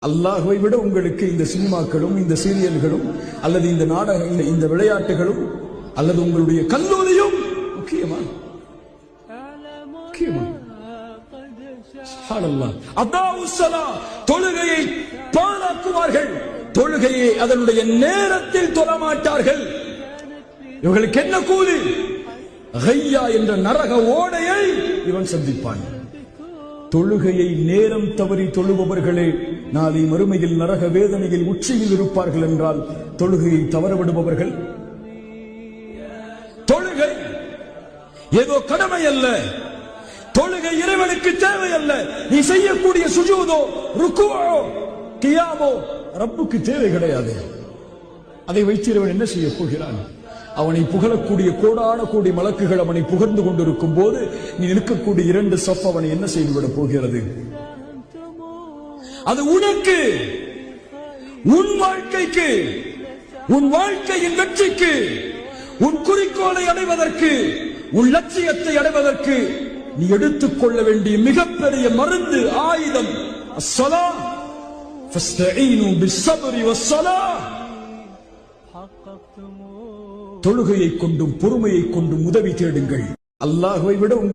அல்லாஹ்வை விட உங்களுக்கு இந்த சினிமாக்களும் இந்த சீரியல்களும் அல்லது இந்த நாடகங்கள் இந்த விளையாட்டுகளும் அல்லது உங்களுடைய கல்லூரியும் முக்கியமா? தொழுகையை பாழாக்குவார்கள், தொழுகையை அதனுடைய நேரத்தில் தொழமாட்டார்கள். இவர்களுக்கு என்ன கூலி? கையா என்ற நரக ஓடையை இவன் சந்திப்பான். தொழுகையை நேரம் தவறி தொழுபவர்களே நாளை மறுமையில் நரக வேதனையில் உச்சியில் இருப்பார்கள் என்றால் தொழுகையை தவறவிடுபவர்கள். தொழுகை ஏதோ கடமை அல்ல, தொழுகை இறைவனுக்கு தேவை அல்ல. நீ செய்யக்கூடிய சுஜூதோ ருக்குவோ கியாமோ ரப்புக்கு தேவை கிடையாது. அதை வைத்து இறைவன் என்ன செய்ய போகிறான்? அவனை புகழக்கூடிய கோடான கோடி மலக்குகள் அவனை புகழ்ந்து கொண்டிருக்கும் போது நீ நிற்கக்கூடிய 2 சஃப் அவனை என்ன செய்துவிட போகிறது? அது உனக்கு, உன் வாழ்க்கைக்கு, உன் வாழ்க்கையின் வெற்றிக்கு, உன் குறிக்கோளை அடைவதற்கு, உன் லட்சியத்தை அடைவதற்கு நீ எடுத்துக்கொள்ள வேண்டிய மிகப்பெரிய மருந்து, ஆயுதம். அஸ்ஸலாம் ஃபஸ்தஈனு பிஸ்ஸப்ரி வஸ்ஸலாஹ். தொழுகையை கொண்டும் பொறுமையை கொண்டும் உதவி தேடுங்கள். அல்லாஹ்வை விட